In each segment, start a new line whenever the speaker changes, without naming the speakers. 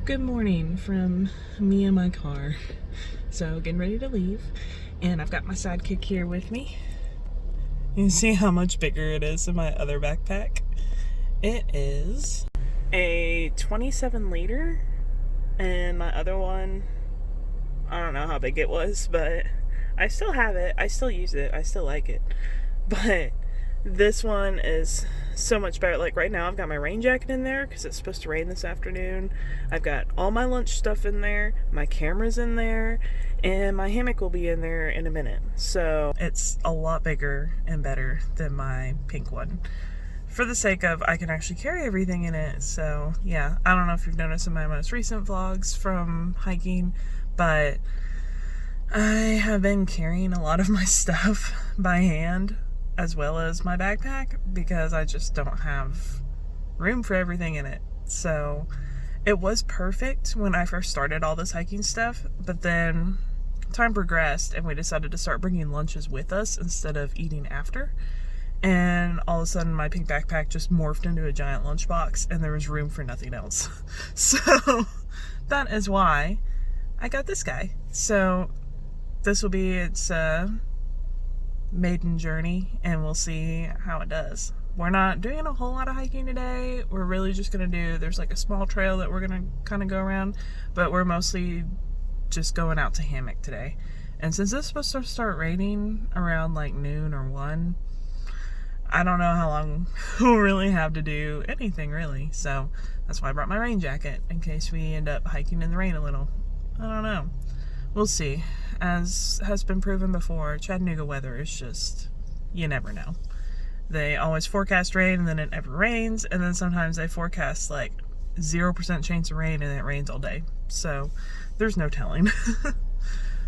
Good morning from me in my car. So getting ready to leave, and I've got my sidekick here with me. You can see how much bigger it is than my other backpack. It is a 27 liter, and my other one, I don't know how big it was, but I still have it. I still use it. I still like it. But this one is so much better. Like right now I've got my rain jacket in there because it's supposed to rain this afternoon. I've got all my lunch stuff in there, my camera's in there, and my hammock will be in there in a minute. So it's a lot bigger and better than my pink one, for the sake of I can actually carry everything in it. So yeah, I don't know if you've noticed in my most recent vlogs from hiking, but I have been carrying a lot of my stuff by hand as well as my backpack because I just don't have room for everything in it. So it was perfect when I first started all this hiking stuff, but then time progressed and we decided to start bringing lunches with us instead of eating after. And all of a sudden my pink backpack just morphed into a giant lunchbox and there was room for nothing else. So that is why I got this guy. So this will be its maiden journey, and we'll see how it does. We're not doing a whole lot of hiking today. We're really just gonna there's like a small trail that we're gonna kind of go around, but we're mostly just going out to hammock today. And since it's supposed to start raining around like noon or 1, I don't know how long we'll really have to do anything really. So that's why I brought my rain jacket in case we end up hiking in the rain a little. I don't know. We'll see. As has been proven before, Chattanooga weather is just, you never know. They always forecast rain and then it never rains, and then sometimes they forecast like 0% chance of rain and it rains all day. So there's no telling.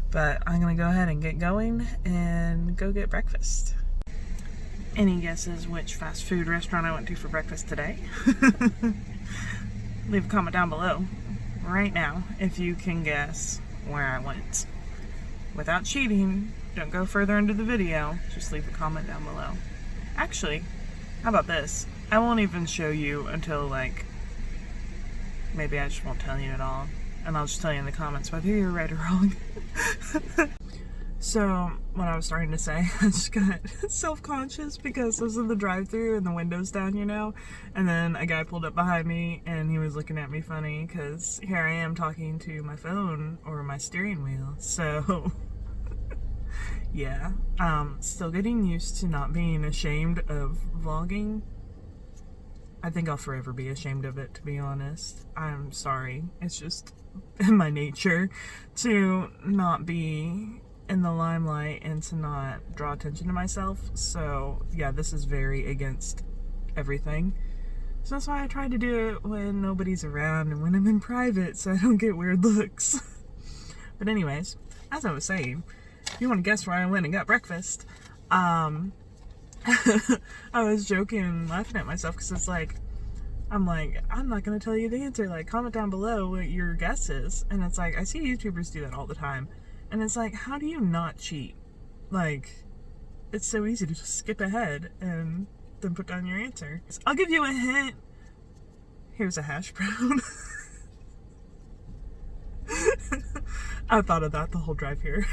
But I'm gonna go ahead and get going and go get breakfast. Any guesses which fast food restaurant I went to for breakfast today? Leave a comment down below right now if you can guess where I went. Without cheating, don't go further into the video, just leave a comment down below. Actually, how about this? I won't even show you until like, maybe I just won't tell you at all, and I'll just tell you in the comments whether you're right or wrong. So, what I was starting to say, I just got self-conscious because I was in the drive-thru and the window's down, you know? And then a guy pulled up behind me and he was looking at me funny because here I am talking to my phone or my steering wheel. So, yeah. Still getting used to not being ashamed of vlogging. I think I'll forever be ashamed of it, to be honest. I'm sorry. It's just in my nature to not be in the limelight and to not draw attention to myself. So yeah, this is very against everything. So that's why I try to do it when nobody's around and when I'm in private so I don't get weird looks. But anyways, as I was saying, if you want to guess where I went and got breakfast, I was joking and laughing at myself because it's like, I'm not going to tell you the answer. Like, comment down below what your guess is. And it's like, I see YouTubers do that all the time. And it's like, how do you not cheat? Like, it's so easy to just skip ahead and then put down your answer. So I'll give you a hint. Here's a hash brown. I thought of that the whole drive here.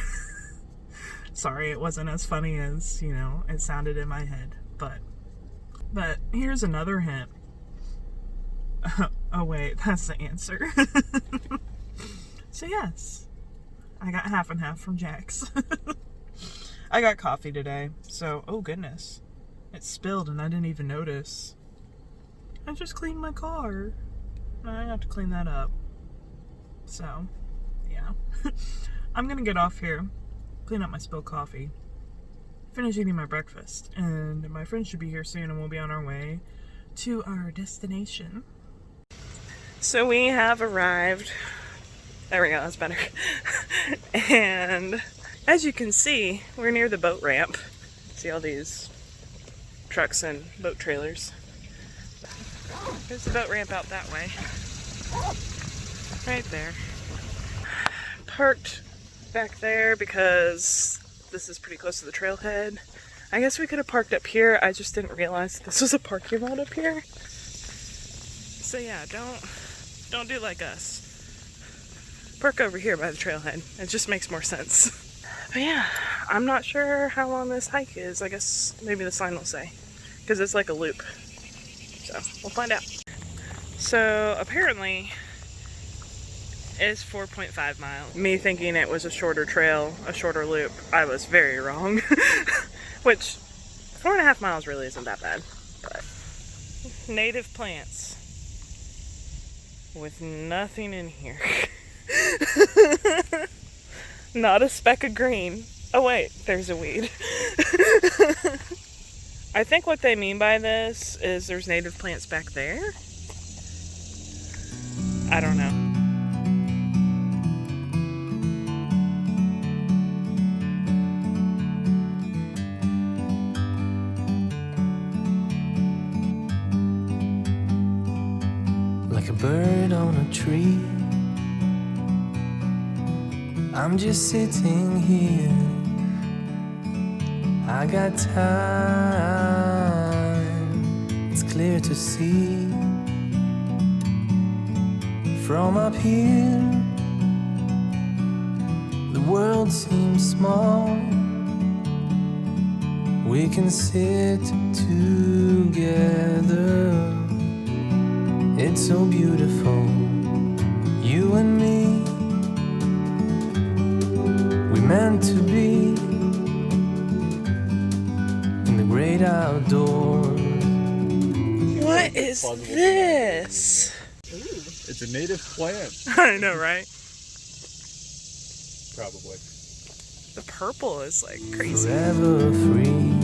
Sorry, it wasn't as funny as, you know, it sounded in my head. But here's another hint. Oh wait, that's the answer. So yes. I got half and half from Jack's. I got coffee today, so, oh goodness. It spilled and I didn't even notice. I just cleaned my car. I have to clean that up. So, yeah. I'm gonna get off here, clean up my spilled coffee, finish eating my breakfast, and my friend should be here soon and we'll be on our way to our destination. So we have arrived. There we go, that's better. And as you can see, we're near the boat ramp. See all these trucks and boat trailers. There's the boat ramp out that way. Right there. Parked back there because this is pretty close to the trailhead. I guess we could have parked up here. I just didn't realize this was a parking lot up here. So yeah, don't do like us. park over here by the trailhead. It just makes more sense. But yeah, I'm not sure how long this hike is. I guess maybe the sign will say, because it's like a loop. So we'll find out. So apparently it's 4.5 miles. Me thinking it was a shorter trail, a shorter loop, I was very wrong. Which 4.5 miles really isn't that bad. But native plants with nothing in here. Not a speck of green. Oh wait, there's a weed. I think what they mean by this is there's native plants back there. I don't know.
Like a bird on a tree, I'm just sitting here. I got time, it's clear to see. From up here, the world seems small. We can sit together. It's so beautiful, you and me. We meant to be in the great outdoors.
What is this?
It's a native plant.
I know, right?
Probably.
The purple is like crazy.
Forever free.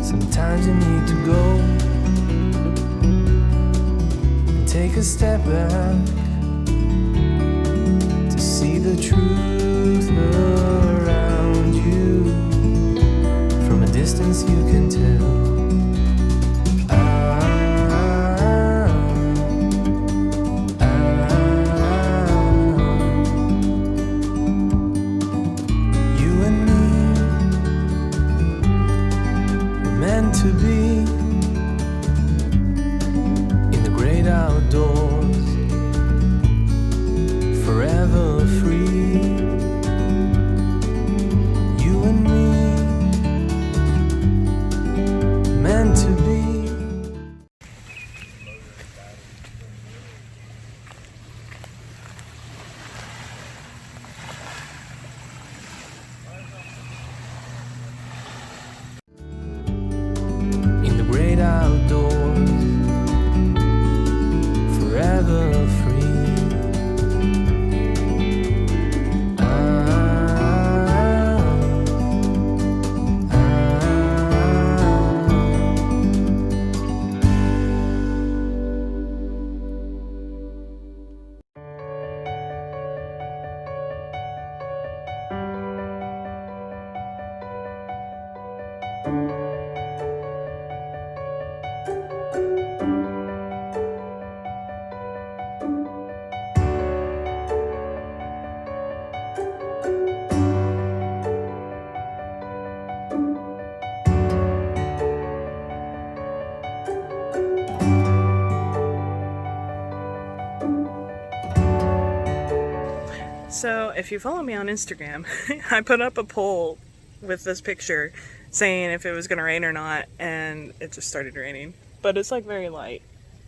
Sometimes you need to go and take a step back to see the truth around you. From a distance you can tell. You and me were meant to be in the great outdoors, forever free. You and me, meant to be. In the great outdoors, forever free.
So if you follow me on Instagram, I put up a poll with this picture saying if it was going to rain or not, and it just started raining. But it's like very light.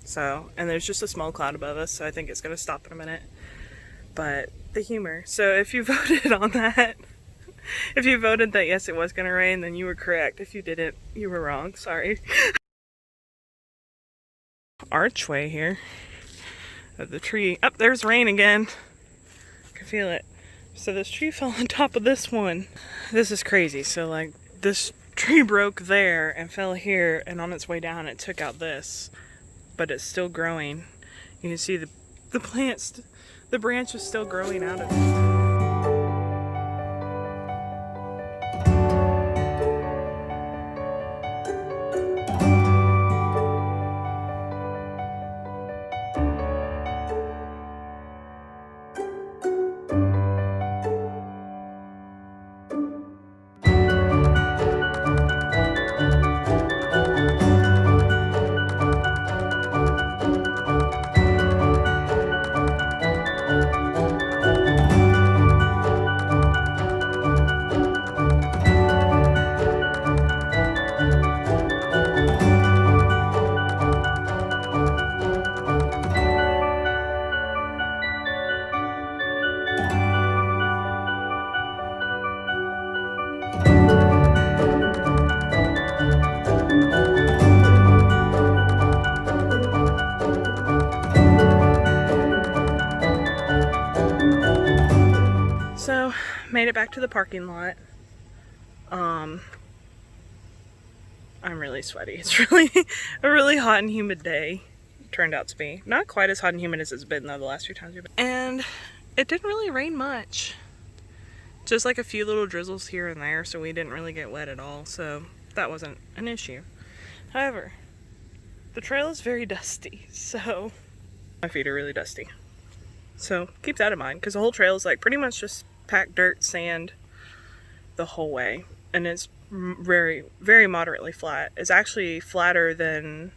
So, and there's just a small cloud above us, so I think it's going to stop in a minute. But the humor. So if you voted on that, if you voted that yes, it was going to rain, then you were correct. If you didn't, you were wrong. Sorry. Archway here of the tree. Up, there's rain again. I can feel it. So this tree fell on top of this one. This is crazy. So like this tree broke there and fell here, and on its way down it took out this, but it's still growing. You can see the plants, the branch is still growing out of it. made it back to the parking lot. I'm really sweaty. It's really a really hot and humid day. Turned out to be. Not quite as hot and humid as it's been though the last few times we've been. And it didn't really rain much. Just like a few little drizzles here and there, so we didn't really get wet at all. So that wasn't an issue. However, the trail is very dusty, so my feet are really dusty. So keep that in mind, because the whole trail is like pretty much just packed dirt, sand the whole way. And it's very, very moderately flat. It's actually flatter than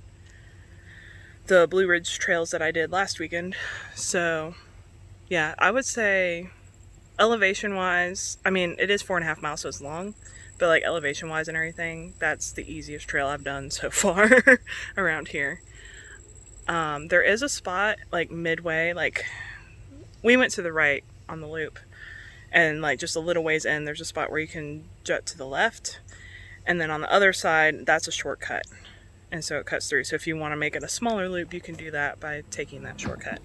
the Blue Ridge trails that I did last weekend. So yeah, I would say elevation wise, I mean, it is 4.5 miles, so it's long, but like elevation wise and everything, that's the easiest trail I've done so far around here. There is a spot like midway, like we went to the right on the loop, and like just a little ways in, there's a spot where you can jut to the left, and then on the other side, that's a shortcut, and so it cuts through. So if you want to make it a smaller loop, you can do that by taking that shortcut.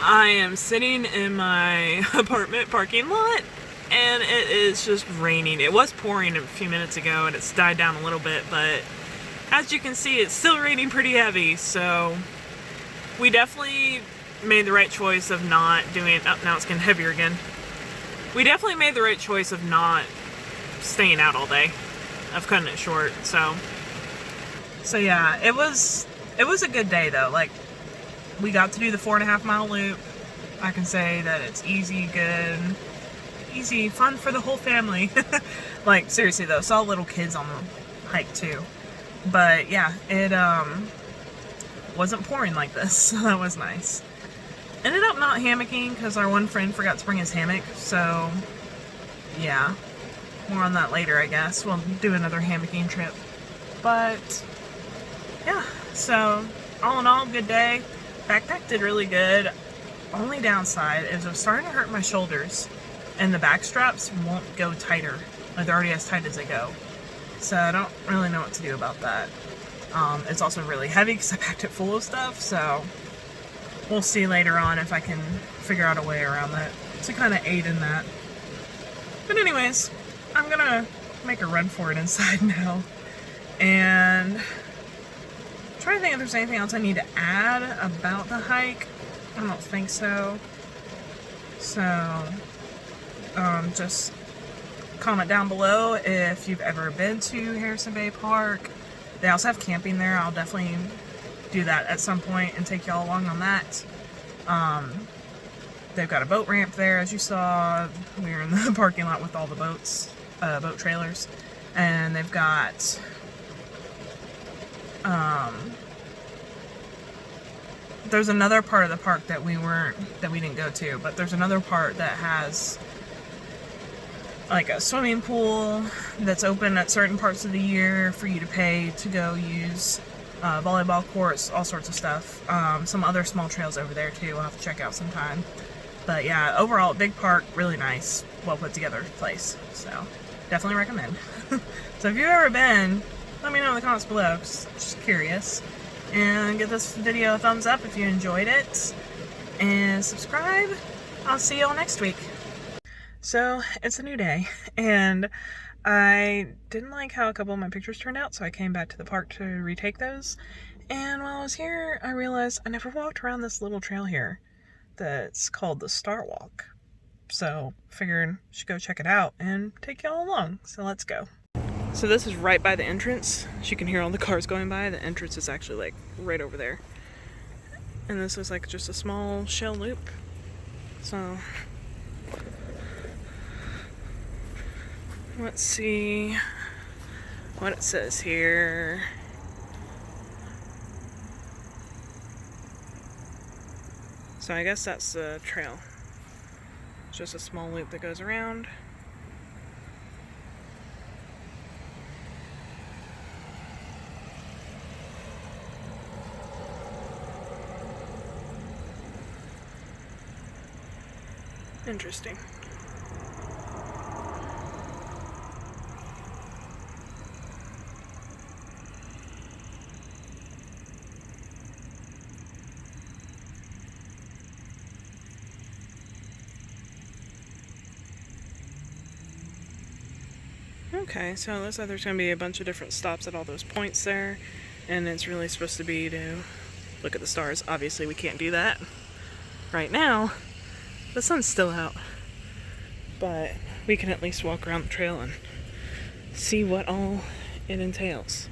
I am sitting in my apartment parking lot, and it is just raining. It was pouring a few minutes ago, and it's died down a little bit, but as you can see, it's still raining pretty heavy, so we definitely made the right choice of not doing... Oh, now it's getting heavier again. We definitely made the right choice of not staying out all day, of cutting it short, so yeah, it was a good day, though. Like, we got to do the 4.5 mile loop. I can say that it's easy, good, easy, fun for the whole family. Like, seriously though, saw little kids on the hike too. But yeah, it wasn't pouring like this, so that was nice. Ended up not hammocking because our one friend forgot to bring his hammock, so yeah, more on that later, I guess. We'll do another hammocking trip. But yeah, so all in all, good day. Backpack did really good. Only downside is I'm starting to hurt my shoulders, and the back straps won't go tighter. Like, they're already as tight as they go. So I don't really know what to do about that. It's also really heavy because I packed it full of stuff, so we'll see later on if I can figure out a way around that to kind of aid in that. But anyways, I'm gonna make a run for it inside now. And trying to think if there's anything else I need to add about the hike. I don't think so. So, just comment down below if you've ever been to Harrison Bay Park. They also have camping there. I'll definitely do that at some point and take y'all along on that. They've got a boat ramp there, as you saw. We were in the parking lot with all the boats, boat trailers. And they've got there's another part of the park that we didn't go to, but there's another part that has like a swimming pool that's open at certain parts of the year for you to pay to go use, volleyball courts, all sorts of stuff. Some other small trails over there too, we'll have to check out sometime. But yeah, overall, big park, really nice, well put together place, so definitely recommend. So if you've ever been, let me know in the comments below, just curious. And give this video a thumbs up if you enjoyed it. And subscribe. I'll see y'all next week. So, it's a new day. And I didn't like how a couple of my pictures turned out, so I came back to the park to retake those. And while I was here, I realized I never walked around this little trail here that's called the Star Walk. So, figured I should go check it out and take y'all along. So, let's go. So this is right by the entrance. As you can hear all the cars going by. The entrance is actually like right over there. And this is like just a small shell loop. So let's see what it says here. So I guess that's the trail. It's just a small loop that goes around. Interesting. Okay, so it looks like there's going to be a bunch of different stops at all those points there, and it's really supposed to be to look at the stars. Obviously we can't do that right now. The sun's still out, but we can at least walk around the trail and see what all it entails.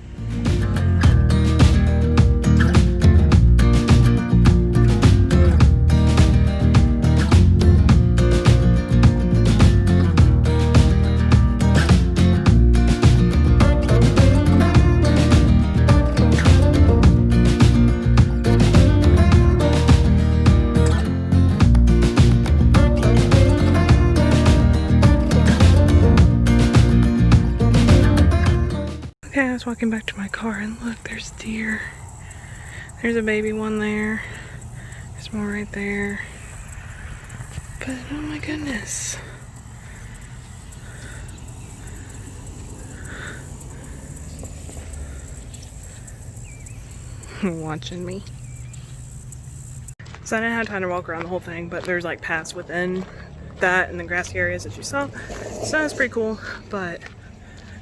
Okay, I was walking back to my car and look, there's deer. There's a baby one there. There's more right there. But oh my goodness. Watching me. So I didn't have time to walk around the whole thing, but there's like paths within that and the grassy areas that you saw. So that's pretty cool, but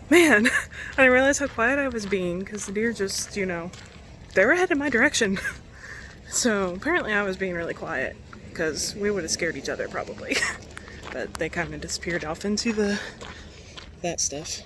man, I didn't realize how quiet I was being because the deer just, you know, they were headed my direction. So apparently I was being really quiet because we would have scared each other probably. But they kind of disappeared off into that stuff.